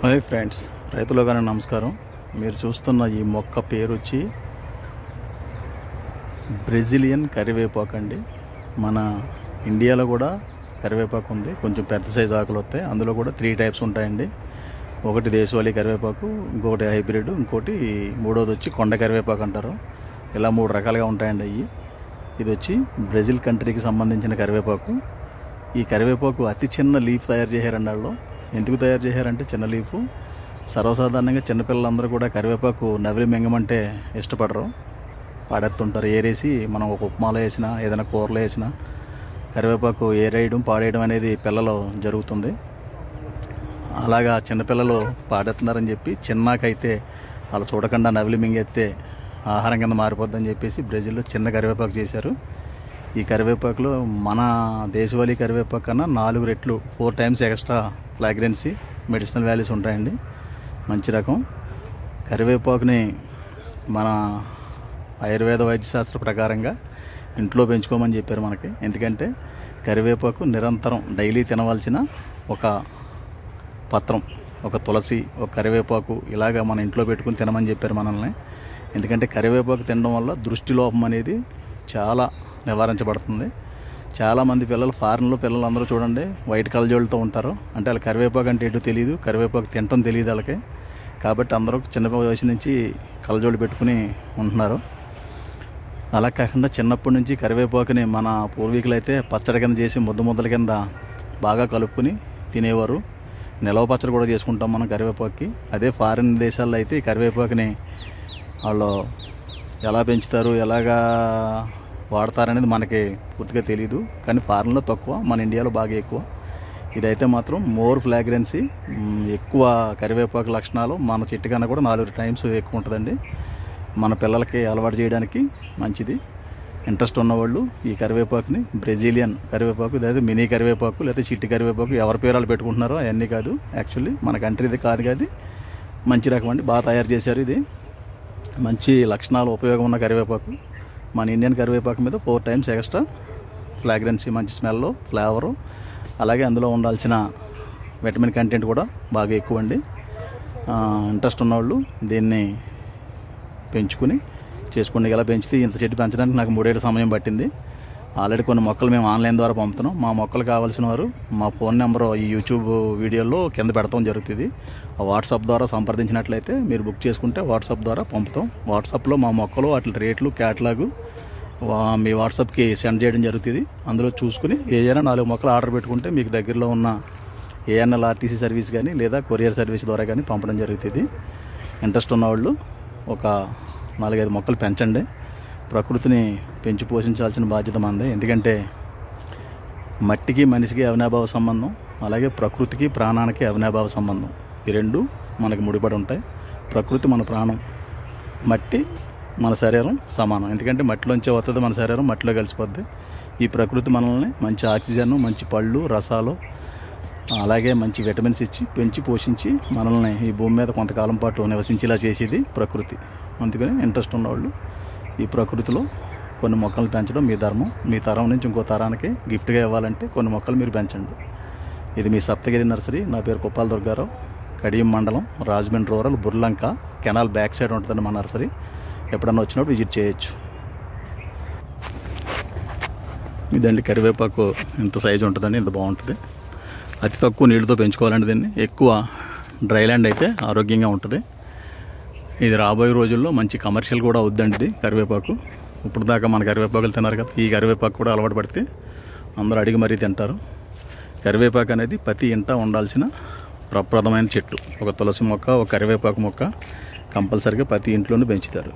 Hi friends, రైతులుగానే నమస్కారం. మీరు చూస్తున్న ఈ మొక్క పేరు వచ్చి బ్రెజిలియన్ కరివేపాకు అండి. మన ఇండియాలో కూడా కరివేపాకు ఉంది, కొంచెం పెద్ద సైజు ఆకులు వస్తాయి. అందులో కూడా 3 టైప్స్ ఉంటాయండి. ఒకటి దేశవాళీ కరివేపాకు, ఇంకోటి హైబ్రిడ్, ఇంకోటి మూడోది వచ్చి కొండ కరివేపాకు అంటారు. ఇలా 3 రకాలుగా ఉంటాయండి అవి. ఇది వచ్చి బ్రెజిల్ కంట్రీకి సంబంధించిన కరివేపాకు. ఈ కరివేపాకు అతి చిన్న లీఫ్ తయారు చేశారండి. వాళ్ళు ఎందుకు తయారు చేశారంటే, చిన్న లీఫు సర్వసాధారణంగా చిన్నపిల్లలందరూ కూడా కరివేపాకు నవిలి మింగమంటే ఇష్టపడరు, పాడేస్తుంటారు. ఏరేసి మనం ఒక ఉప్మాలో వేసినా ఏదైనా కూరలో వేసినా కరివేపాకు ఏరేయడం పాడేయడం అనేది పిల్లలు జరుగుతుంది. అలాగా చిన్నపిల్లలు పాడేస్తున్నారని చెప్పి చిన్నాకైతే వాళ్ళు చూడకుండా నవిలి మింగెత్తే ఆహారం కింద మారిపోద్దని చెప్పేసి బ్రెజిల్లో చిన్న కరివేపాకు చేశారు. ఈ కరివేపాకులో మన దేశవాళీ కరివేపాకు కన్నా 4 రెట్లు 4 times extra fragrancy, medicinal values ఉంటాయండి. మంచి రకం కరివేపాకుని మన ఆయుర్వేద వైద్యశాస్త్ర ప్రకారంగా ఇంట్లో పెంచుకోమని చెప్పారు మనకి. ఎందుకంటే కరివేపాకు నిరంతరం డైలీ తినవలసిన ఒక పత్రం, ఒక తులసి, ఒక కరివేపాకు ఇలాగా మన ఇంట్లో పెట్టుకుని తినమని చెప్పారు మనల్ని. ఎందుకంటే కరివేపాకు తినడం వల్ల దృష్టి లోపం అనేది చాలా నివారించబడుతుంది. చాలామంది పిల్లలు, ఫారెన్లో పిల్లలు అందరూ చూడండి వైట్ కళ్ళజోళ్ళతో ఉంటారు. అంటే వాళ్ళకి కరివేపాకు అంటే ఏంటో తెలియదు, కరివేపాకు తినటం తెలియదు వాళ్ళకి. కాబట్టి అందరూ చిన్న వయసు నుంచి కళ్ళజోళ్ళు పెట్టుకుని ఉంటున్నారు. అలా కాకుండా చిన్నప్పటి నుంచి కరివేపాకుని మన పూర్వీకులు అయితే పచ్చడి కింద చేసి ముద్దల కింద బాగా కలుపుకుని తినేవారు. నిలవ పచ్చడి కూడా చేసుకుంటాం మనం కరివేపాకుకి. అదే ఫారిన్ దేశాల్లో అయితే ఈ కరివేపాకుని వాళ్ళు ఎలా పెంచుతారు, ఎలాగా వాడతారనేది మనకి పూర్తిగా తెలియదు. కానీ ఫారెన్లో తక్కువ, మన ఇండియాలో బాగా ఎక్కువ. ఇదైతే మాత్రం మోర్ ఫ్రాగ్రెన్సీ, ఎక్కువ కరివేపాకు లక్షణాలు మన చెట్టు కన్నా కూడా 4 టైమ్స్ ఎక్కువ ఉంటుందండి. మన పిల్లలకి అలవాటు చేయడానికి మంచిది. ఇంట్రెస్ట్ ఉన్నవాళ్ళు ఈ కరివేపాకుని, బ్రెజిలియన్ కరివేపాకు, లేదా మినీ కరివేపాకు, లేదా చిట్టి కరివేపాకు, ఎవరి పేరాలు పెట్టుకుంటున్నారో అవన్నీ కాదు. యాక్చువల్లీ మన కంట్రీది కాదు, కాదు మంచి రకం అండి. బాగా తయారు చేశారు. ఇది మంచి లక్షణాలు, ఉపయోగం ఉన్న కరివేపాకు. మన ఇండియన్ కరివేపాకు మీద 4 టైమ్స్ ఎక్స్ట్రా ఫ్రాగ్రెన్సీ, మంచి స్మెల్, ఫ్లేవరు, అలాగే అందులో ఉండాల్సిన విటమిన్ కంటెంట్ కూడా బాగా ఎక్కువ అండి. ఇంట్రెస్ట్ ఉన్నవాళ్ళు దీన్ని పెంచుకుని చేసుకోండి. ఇలా పెంచితే ఇంత చెట్టు పెంచడానికి నాకు 3 ఏళ్ళ సమయం పట్టింది. ఆల్రెడీ కొన్ని మొక్కలు మేము ఆన్లైన్ ద్వారా పంపుతున్నాం. మా మొక్కలు కావాల్సిన వారు మా ఫోన్ నెంబరు ఈ యూట్యూబ్ వీడియోలో కింద పెడతాం జరుగుతుంది. ఆ వాట్సాప్ ద్వారా సంప్రదించినట్లయితే మీరు బుక్ చేసుకుంటే వాట్సాప్ ద్వారా పంపుతాం. వాట్సాప్లో మా మొక్కలు, వాటి రేట్లు, క్యాటలాగు మీ వాట్సాప్కి సెండ్ చేయడం జరుగుతుంది. అందులో చూసుకుని ఏదైనా 4 మొక్కలు ఆర్డర్ పెట్టుకుంటే మీకు దగ్గరలో ఉన్న ఏఎన్ఎల్ ఆర్టీసీ సర్వీస్ కానీ లేదా కొరియర్ సర్వీస్ ద్వారా కానీ పంపడం జరుగుతుంది. ఇంట్రెస్ట్ ఉన్నవాళ్ళు ఒక 4-5 మొక్కలు పెంచండి. ప్రకృతిని పెంచి పోషించాల్సిన బాధ్యత మనదే. ఎందుకంటే మట్టికి మనిషికి అవినాభావ సంబంధం, అలాగే ప్రకృతికి ప్రాణానికి అవినాభావ సంబంధం. ఈ 2 మనకి ముడిపడి ఉంటాయి. ప్రకృతి మన ప్రాణం, మట్టి మన శరీరం సమానం. ఎందుకంటే మట్టిలోంచే వస్తుంది మన శరీరం, మట్టిలో కలిసిపోద్ది. ఈ ప్రకృతి మనల్ని మంచి ఆక్సిజన్, మంచి పళ్ళు, రసాలు, అలాగే మంచి విటమిన్స్ ఇచ్చి పెంచి పోషించి మనల్ని ఈ భూమి మీద కొంతకాలం పాటు నివసించేలా చేసేది ప్రకృతి. అందుకని ఇంట్రెస్ట్ ఉన్నవాళ్ళు ఈ ప్రకృతిలో కొన్ని మొక్కలు పెంచడం మీ ధర్మం. మీ తరం నుంచి ఇంకో తరానికి గిఫ్ట్గా ఇవ్వాలంటే కొన్ని మొక్కలు మీరు పెంచండి. ఇది మీ సప్తగిరి నర్సరీ. నా పేరు కుప్పాల దుర్గారావు. కడియం మండలం, Rajahmundry rural, Burlanka canal back side ఉంటుందండి మా నర్సరీ. ఎప్పుడన్నా వచ్చినప్పుడు విజిట్ చేయొచ్చు. ఇదండి కరివేపాకు. ఇంత సైజు ఉంటుందండి, ఇంత బాగుంటుంది. అతి తక్కువ నీళ్ళతో పెంచుకోవాలండి దీన్ని. ఎక్కువ డ్రై ల్యాండ్ అయితే ఆరోగ్యంగా ఉంటుంది. ఇది రాబోయే రోజుల్లో మంచి కమర్షియల్ కూడా అవుద్దండి ఇది కరివేపాకు. ఇప్పుడు దాకా మన కరివేపాకులు తిన్నారు కదా, ఈ కరివేపాకు కూడా అలవాటు పడితే అందరూ అడిగి మరీ తింటారు. కరివేపాకు అనేది ప్రతి ఇంట ఉండాల్సిన ప్రప్రదమైన చెట్టు. ఒక తులసి మొక్క, ఒక కరివేపాకు మొక్క కంపల్సరీగా ప్రతి ఇంట్లోనూ పెంచుతారు.